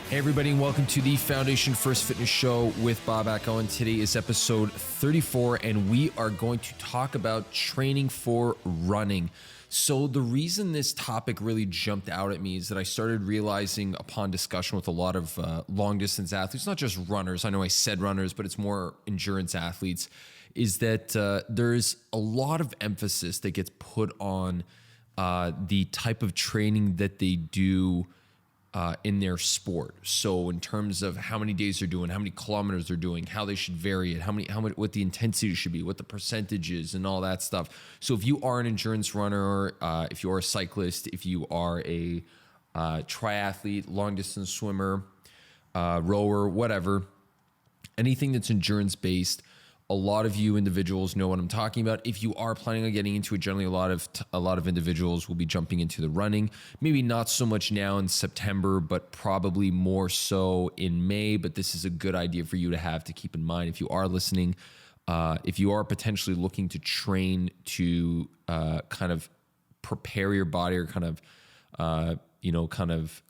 Hey everybody, and welcome to the Foundation First Fitness Show with Bob Acko, and today is episode 34, and we are going to talk about training for running. So the reason this topic really jumped out at me is that I started realizing upon discussion with a lot of long distance athletes, not just runners, I know I said runners, but it's more endurance athletes, is that there's a lot of emphasis that gets put on the type of training that they do in their sport. So in terms of how many days they're doing, how many kilometers they're doing, how they should vary it, how much, what the intensity should be, what the percentage is, and all that stuff. So if you are an endurance runner, if you are a cyclist, if you are a triathlete, long distance swimmer, rower, whatever, anything that's endurance based, a lot of you individuals know what I'm talking about. If you are planning on getting into it, generally a lot of individuals will be jumping into the running. Maybe not so much now in September, but probably more so in May. But this is a good idea for you to have to keep in mind if you are listening. If you are potentially looking to train to kind of prepare your body or kind of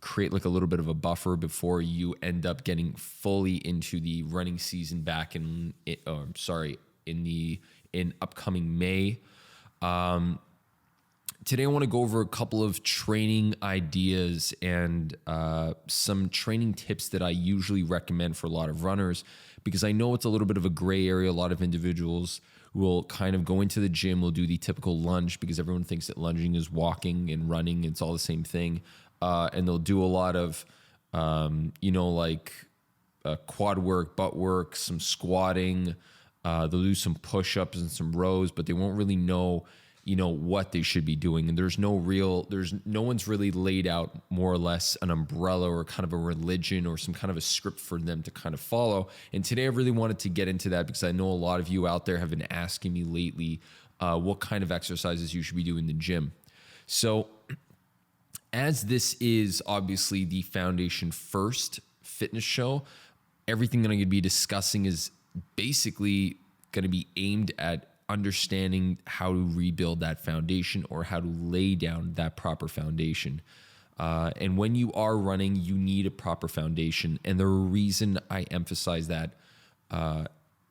create like a little bit of a buffer before you end up getting fully into the running season back in upcoming May. Today I want to go over a couple of training ideas and some training tips that I usually recommend for a lot of runners, because I know it's a little bit of a gray area. A lot of individuals will kind of go into the gym, will do the typical lunge because everyone thinks that lunging is walking and running. It's all the same thing. And they'll do a lot of, quad work, butt work, some squatting. They'll do some push-ups and some rows, but they won't really know, what they should be doing. And no one's really laid out more or less an umbrella or kind of a religion or some kind of a script for them to kind of follow. And today I really wanted to get into that because I know a lot of you out there have been asking me lately what kind of exercises you should be doing in the gym. So as this is obviously the Foundation First Fitness Show, everything that I'm going to be discussing is basically going to be aimed at understanding how to rebuild that foundation or how to lay down that proper foundation. And when you are running, you need a proper foundation. And the reason I emphasize that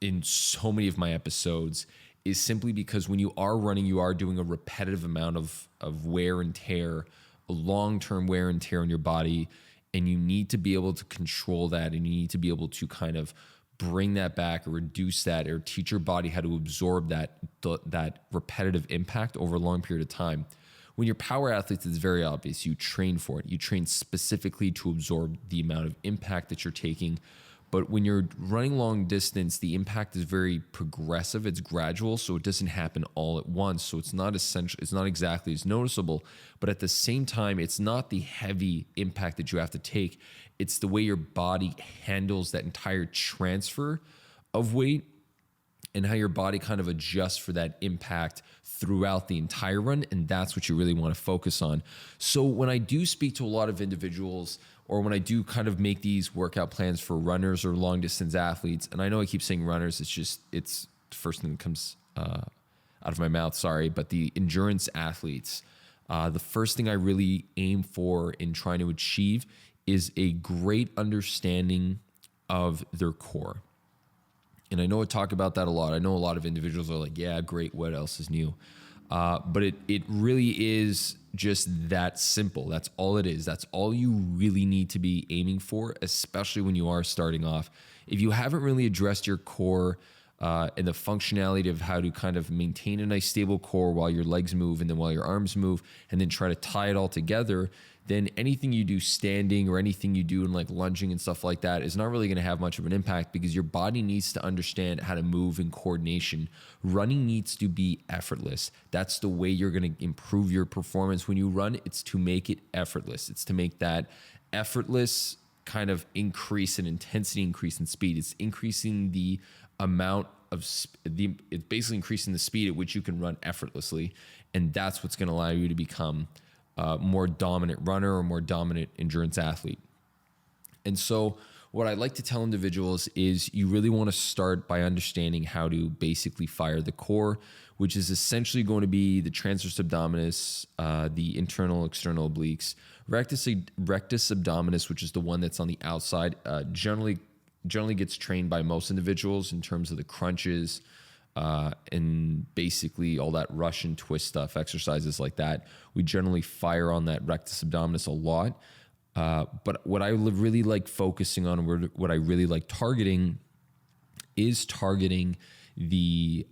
in so many of my episodes is simply because when you are running, you are doing a repetitive amount of wear and tear, a long-term wear and tear on your body, and you need to be able to control that, and you need to be able to kind of bring that back or reduce that or teach your body how to absorb that repetitive impact over a long period of time. When you're power athletes, it's very obvious. You train for it. You train specifically to absorb the amount of impact that you're taking. But when you're running long distance, the impact is very progressive. It's gradual, so it doesn't happen all at once. So it's not essential. It's not exactly as noticeable. But at the same time, it's not the heavy impact that you have to take. It's the way your body handles that entire transfer of weight and how your body kind of adjusts for that impact throughout the entire run. And that's what you really want to focus on. So when I do speak to a lot of individuals, or when I do kind of make these workout plans for runners or long distance athletes, and I know I keep saying runners, it's the first thing that comes out of my mouth, sorry, but the endurance athletes, the first thing I really aim for in trying to achieve is a great understanding of their core. And I know I talk about that a lot. I know a lot of individuals are like, yeah, great, what else is new? But it really is just that simple. That's all it is. That's all you really need to be aiming for, especially when you are starting off. If you haven't really addressed your core and the functionality of how to kind of maintain a nice stable core while your legs move and then while your arms move, and then try to tie it all together, then anything you do standing or anything you do in like lunging and stuff like that is not really going to have much of an impact, because your body needs to understand how to move in coordination. Running needs to be effortless. That's the way you're going to improve your performance when you run. It's to make it effortless. It's to make that effortless kind of increase in intensity, increase in speed. It's increasing the amount of it's basically increasing the speed at which you can run effortlessly. And that's what's going to allow you to become more dominant runner or more dominant endurance athlete. And so what I like to tell individuals is you really want to start by understanding how to basically fire the core, which is essentially going to be the transverse abdominis, the internal, external obliques, rectus abdominis, which is the one that's on the outside, generally gets trained by most individuals in terms of the crunches, and basically all that Russian twist stuff, exercises like that. We generally fire on that rectus abdominis a lot. But what I really like focusing on, what I really like targeting, is targeting the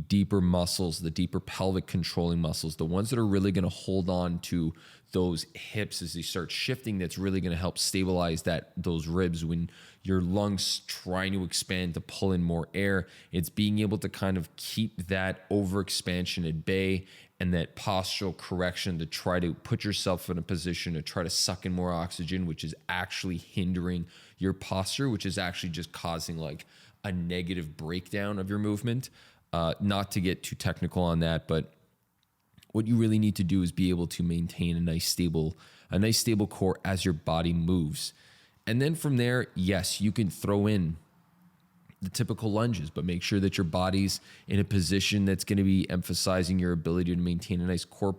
deeper muscles, the deeper pelvic controlling muscles, the ones that are really going to hold on to those hips as they start shifting. That's really going to help stabilize those ribs when your lungs trying to expand to pull in more air. It's being able to kind of keep that overexpansion at bay and that postural correction to try to put yourself in a position to try to suck in more oxygen, which is actually hindering your posture, which is actually just causing like a negative breakdown of your movement. Not to get too technical on that, but what you really need to do is be able to maintain a nice stable core as your body moves. And then from there, yes, you can throw in the typical lunges, but make sure that your body's in a position that's going to be emphasizing your ability to maintain a nice core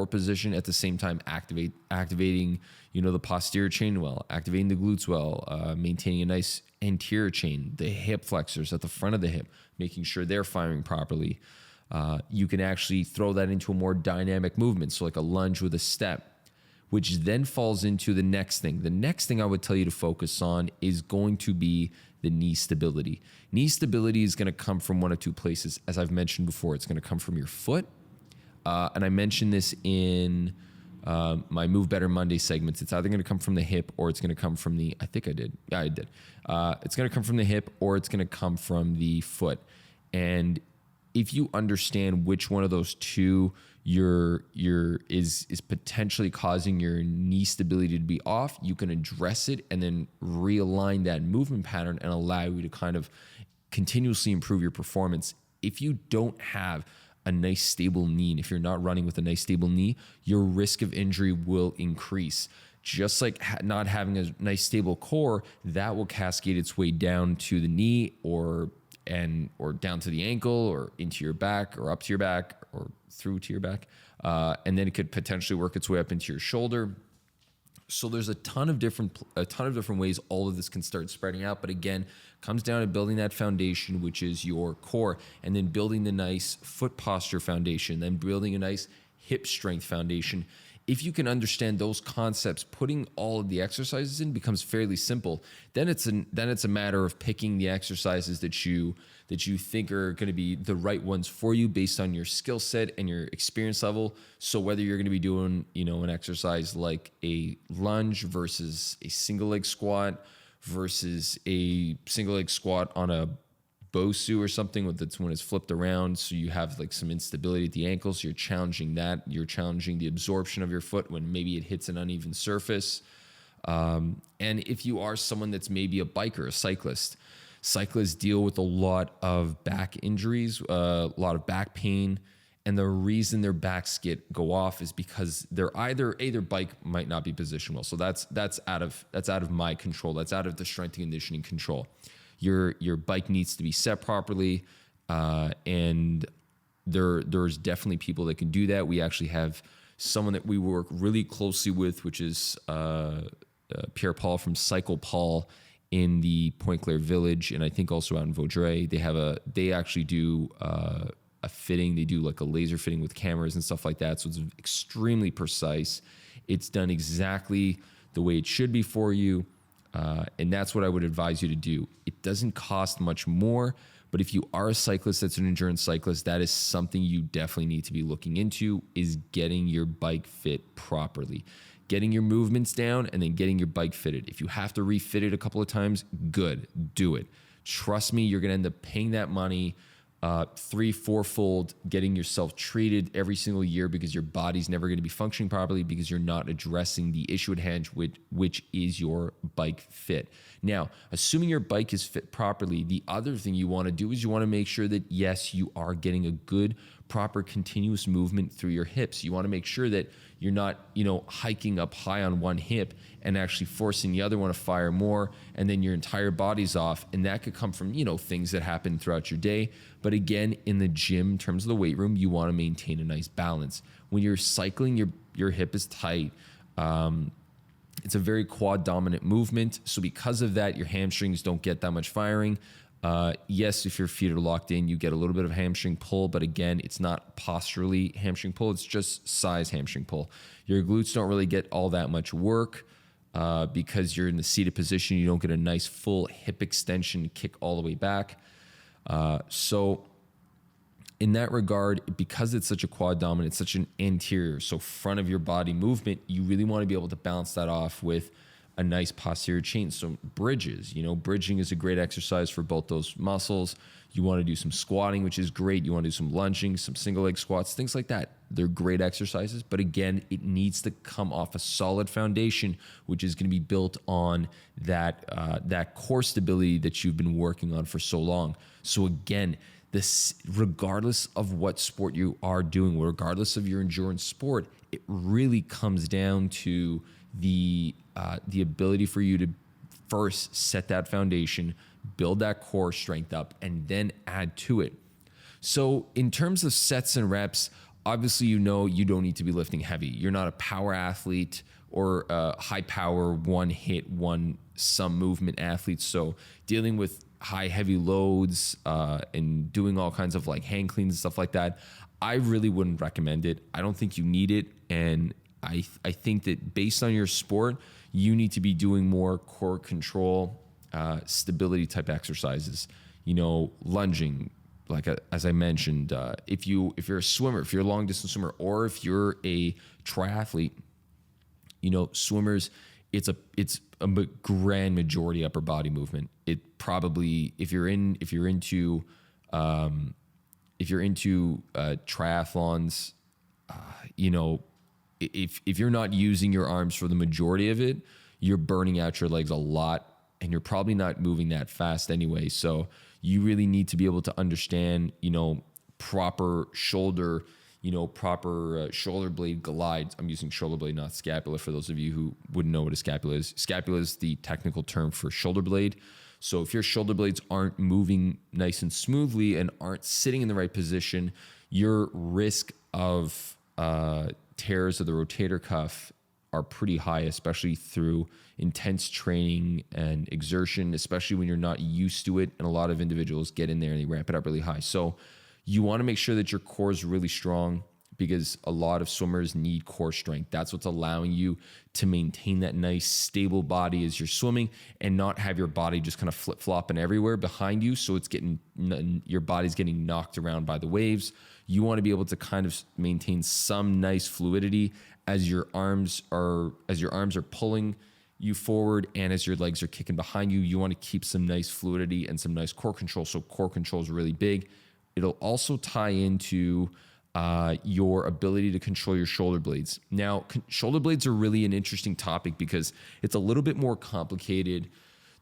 position, at the same time activating the posterior chain well, activating the glutes well, maintaining a nice anterior chain, the hip flexors at the front of the hip, making sure they're firing properly. You can actually throw that into a more dynamic movement, so like a lunge with a step, which then falls into the next thing. The next thing I would tell you to focus on is going to be the knee stability. Knee stability is going to come from one of two places. As I've mentioned before, it's going to come from your foot. And I mentioned this in my Move Better Monday segments. It's either going to come from the hip or it's going to come from the, I think I did. Yeah, I did. It's going to come from the hip or it's going to come from the foot. And if you understand which one of those two is potentially causing your knee stability to be off, you can address it and then realign that movement pattern and allow you to kind of continuously improve your performance. If you don't have a nice stable knee, and if you're not running with a nice stable knee, your risk of injury will increase. Just like not having a nice stable core, that will cascade its way down to the knee or down to the ankle or into your back or up to your back or through to your back. And then it could potentially work its way up into your shoulder. So there's a ton of different ways all of this can start spreading out. But again, comes down to building that foundation, which is your core, and then building the nice foot posture foundation, then building a nice hip strength foundation. If you can understand those concepts, putting all of the exercises in becomes fairly simple. Then it's a matter of picking the exercises that you think are going to be the right ones for you based on your skill set and your experience level. So whether you're going to be doing, an exercise like a lunge versus a single leg squat versus a single leg squat on a Bosu or something that's when it's flipped around, so you have like some instability at the ankles. So you're challenging that. You're challenging the absorption of your foot when maybe it hits an uneven surface. And if you are someone that's maybe a biker, a cyclist, cyclists deal with a lot of back injuries, a lot of back pain. And the reason their backs go off is because they're either their bike might not be positioned well. So that's out of my control. That's out of the strength and conditioning control. Your bike needs to be set properly, and there's definitely people that can do that. We actually have someone that we work really closely with, which is Pierre Paul from Cycle Paul in the Point Claire Village, and I think also out in Vaudreuil. They actually do a fitting. They do like a laser fitting with cameras and stuff like that. So it's extremely precise. It's done exactly the way it should be for you. And that's what I would advise you to do. It doesn't cost much more, but if you are a cyclist that's an endurance cyclist, that is something you definitely need to be looking into, is getting your bike fit properly, getting your movements down, and then getting your bike fitted. If you have to refit it a couple of times, good, do it. Trust me, you're going to end up paying that money 3, 4-fold getting yourself treated every single year because your body's never going to be functioning properly because you're not addressing the issue at hand, which is your bike fit. Now, assuming your bike is fit properly, the other thing you want to do is you want to make sure that, yes, you are getting a good, proper, continuous movement through your hips. You want to make sure that you're not, hiking up high on one hip and actually forcing the other one to fire more, and then your entire body's off. And that could come from, things that happen throughout your day. But again, in the gym, in terms of the weight room, you want to maintain a nice balance. When you're cycling, your hip is tight. It's a very quad dominant movement. So because of that, your hamstrings don't get that much firing. Yes, if your feet are locked in, you get a little bit of hamstring pull, but again, it's not posturally hamstring pull. It's just size hamstring pull. Your glutes don't really get all that much work because you're in the seated position. You don't get a nice full hip extension kick all the way back. So in that regard, because it's such a quad dominant, it's such an anterior, so front of your body movement, you really want to be able to balance that off with a nice posterior chain. So bridges, bridging is a great exercise for both those muscles. You want to do some squatting, which is great. You want to do some lunging, some single leg squats, things like that. They're great exercises, but again, it needs to come off a solid foundation, which is going to be built on that core stability that you've been working on for so long. So again, this, regardless of what sport you are doing, regardless of your endurance sport, it really comes down to the ability for you to first set that foundation, build that core strength up, and then add to it. So in terms of sets and reps, obviously, you don't need to be lifting heavy. You're not a power athlete or a high power, one hit, some movement athlete. So dealing with high, heavy loads and doing all kinds of like hang cleans and stuff like that, I really wouldn't recommend it. I don't think you need it. And I think that based on your sport, you need to be doing more core control, stability type exercises, lunging, like as I mentioned, if you're a swimmer, if you're a long distance swimmer, or if you're a triathlete, swimmers, it's a grand majority upper body movement. It probably, if you're into triathlons, if you're not using your arms for the majority of it, you're burning out your legs a lot, and you're probably not moving that fast anyway. So you really need to be able to understand, proper shoulder blade glides. I'm using shoulder blade, not scapula, for those of you who wouldn't know what a scapula is. Scapula is the technical term for shoulder blade. So if your shoulder blades aren't moving nice and smoothly and aren't sitting in the right position, your risk of tears of the rotator cuff are pretty high, especially through intense training and exertion, especially when you're not used to it. And a lot of individuals get in there and they ramp it up really high. So you want to make sure that your core is really strong, because a lot of swimmers need core strength. That's what's allowing you to maintain that nice stable body as you're swimming and not have your body just kind of flip-flopping everywhere behind you. So your body's getting knocked around by the waves. You want to be able to kind of maintain some nice fluidity as your arms are pulling you forward and as your legs are kicking behind you. You want to keep some nice fluidity and some nice core control. So core control is really big. It'll also tie into your ability to control your shoulder blades. Now, shoulder blades are really an interesting topic because it's a little bit more complicated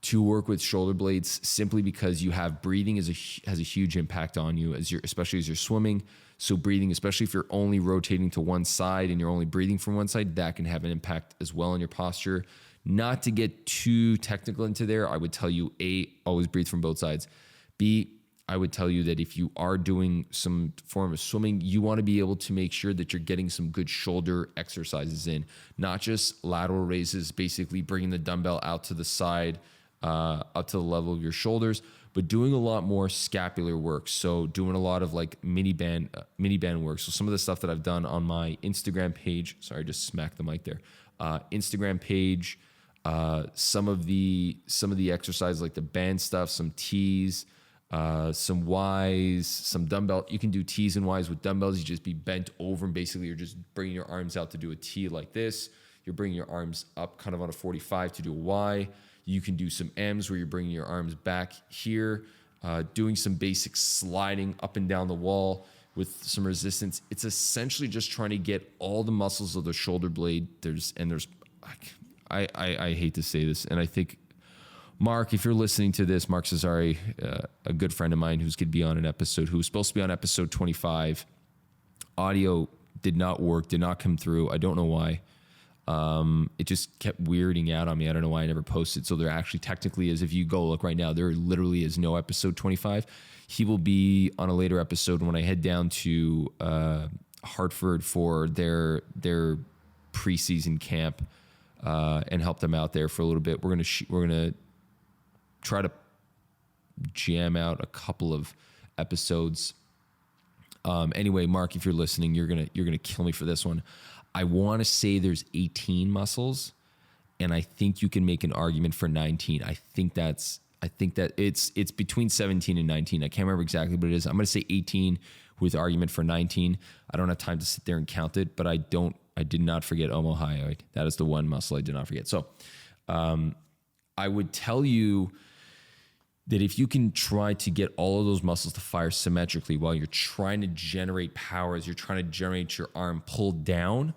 to work with shoulder blades, simply because you have breathing has a huge impact on you especially as you're swimming. So breathing, especially if you're only rotating to one side and you're only breathing from one side, that can have an impact as well on your posture. Not to get too technical into there, I would tell you, A, always breathe from both sides. B, I would tell you that if you are doing some form of swimming, you want to be able to make sure that you're getting some good shoulder exercises in, not just lateral raises, basically bringing the dumbbell out to the side, up to the level of your shoulders, but doing a lot more scapular work. So doing a lot of like mini band work. So some of the stuff that I've done on my Instagram page, sorry, I just smacked the mic there. Instagram page, some of the exercises like the band stuff, some T's, some Y's, some dumbbell. You can do T's and Y's with dumbbells. You just be bent over and basically you're just bringing your arms out to do a T like this. You're bringing your arms up kind of on a 45 to do a Y. You can do some M's where you're bringing your arms back here doing some basic sliding up and down the wall with some resistance. It's essentially just trying to get all the muscles of the shoulder blade. I hate to say this, and I think, Mark, if you're listening to this, Mark Cesare, a good friend of mine who's going to be on an episode, who was supposed to be on episode 25, audio did not work, did not come through. I don't know why. It just kept weirding out on me. I don't know why I never posted. So there actually technically is, if you go look right now, there literally is no episode 25. He will be on a later episode when I head down to Hartford for their preseason camp and help them out there for a little bit. We're gonna try to jam out a couple of episodes. Anyway, Mark, if you're listening, you're gonna kill me for this one. I want to say there's 18 muscles, and I think you can make an argument for 19. I think that it's between 17 and 19. I can't remember exactly what it is. I'm gonna say 18 with argument for 19. I don't have time to sit there and count it, but I did not forget omohyoid. That is the one muscle I did not forget. So I would tell you that if you can try to get all of those muscles to fire symmetrically while you're trying to generate power, as you're trying to generate your arm pulled down,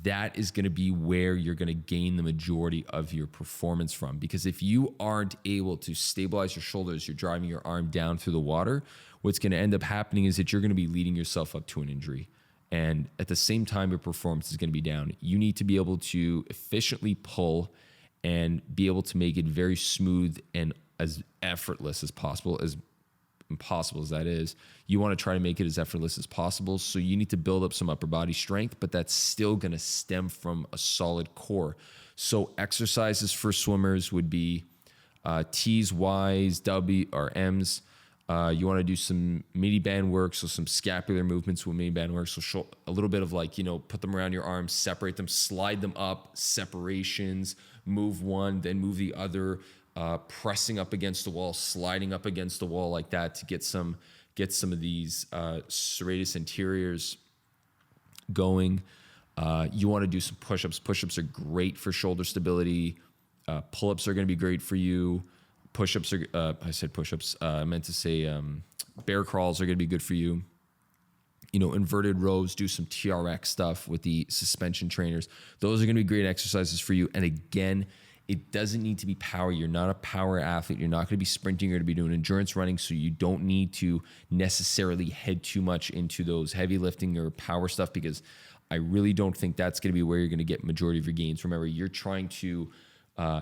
that is going to be where you're going to gain the majority of your performance from. Because if you aren't able to stabilize your shoulders, you're driving your arm down through the water, what's going to end up happening is that you're going to be leading yourself up to an injury. And at the same time, your performance is going to be down. You need to be able to efficiently pull and be able to make it very smooth and as effortless as possible, as impossible as that is. You want to try to make it as effortless as possible. So you need to build up some upper body strength, but that's still going to stem from a solid core. So exercises for swimmers would be T's, Y's, W, or M's. You want to do some midi band work, so some scapular movements with midi band work. So a little bit of put them around your arms, separate them, slide them up, separations, move one, then move the other, pressing up against the wall, sliding up against the wall like that to get some of these serratus anteriors going. You want to do some push-ups. Push-ups are great for shoulder stability. Pull-ups are going to be great for you. Push-ups are, I said push-ups. I meant to say bear crawls are going to be good for you. Inverted rows, do some TRX stuff with the suspension trainers. Those are going to be great exercises for you. And again, it doesn't need to be power. You're not a power athlete. You're not going to be sprinting. You're going to be doing endurance running. So you don't need to necessarily head too much into those heavy lifting or power stuff, because I really don't think that's going to be where you're going to get majority of your gains. Remember, you're trying to,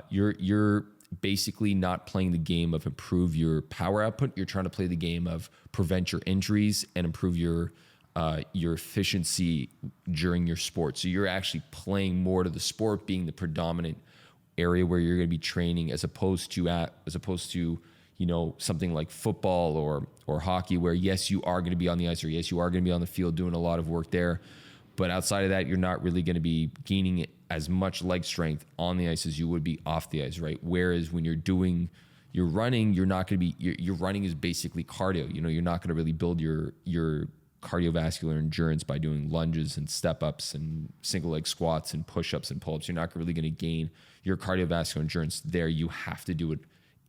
you're basically not playing the game of improve your power output. You're trying to play the game of prevent your injuries and improve your efficiency during your sport. So you're actually playing more to the sport being the predominant area where you're going to be training, as opposed to something like football or hockey, where yes, you are going to be on the ice, or yes, you are going to be on the field doing a lot of work there, but outside of that, you're not really going to be gaining as much leg strength on the ice as you would be off the ice, right? Whereas when you're running, you're not going to be, your running is basically cardio. You're not going to really build your cardiovascular endurance by doing lunges and step ups and single leg squats and push-ups and pull-ups. You're not really going to gain your cardiovascular endurance there. You have to do it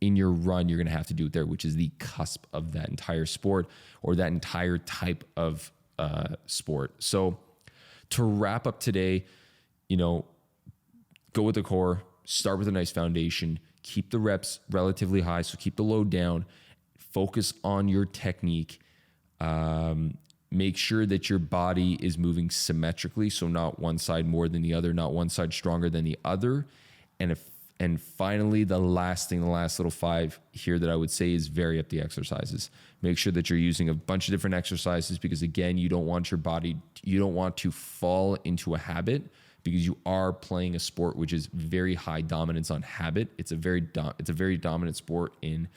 in your run. You're going to have to do it there, which is the cusp of that entire sport or that entire type of sport. So to wrap up today, go with the core, start with a nice foundation, keep the reps relatively high. So keep the load down, focus on your technique. Make sure that your body is moving symmetrically, so not one side more than the other, not one side stronger than the other. And finally, the last little 5 here that I would say is vary up the exercises. Make sure that you're using a bunch of different exercises, because again, you don't want to fall into a habit, because you are playing a sport which is very high dominance on habit. It's a very dominant sport in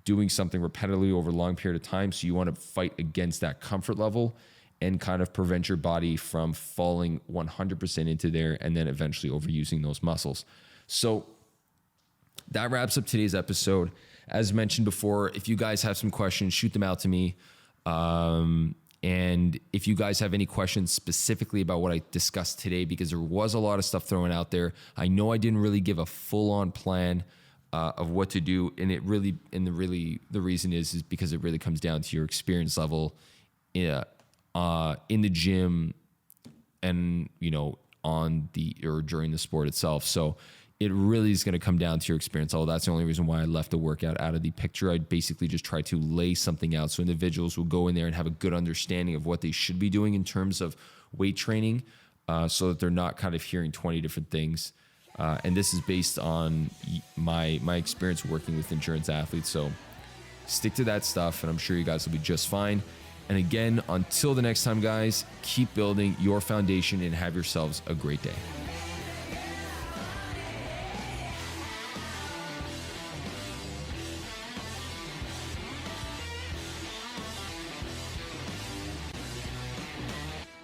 doing something repetitively over a long period of time. So you want to fight against that comfort level and kind of prevent your body from falling 100% into there and then eventually overusing those muscles. So that wraps up today's episode. As mentioned before, if you guys have some questions, shoot them out to me. And if you guys have any questions specifically about what I discussed today, because there was a lot of stuff thrown out there. I know I didn't really give a full-on plan of what to do. And the reason is because it really comes down to your experience level in the gym and, or during the sport itself. So it really is going to come down to your experience level. That's the only reason why I left the workout out of the picture. I basically just try to lay something out so individuals will go in there and have a good understanding of what they should be doing in terms of weight training, so that they're not kind of hearing 20 different things. And this is based on my experience working with endurance athletes. So stick to that stuff, and I'm sure you guys will be just fine. And again, until the next time, guys, keep building your foundation and have yourselves a great day.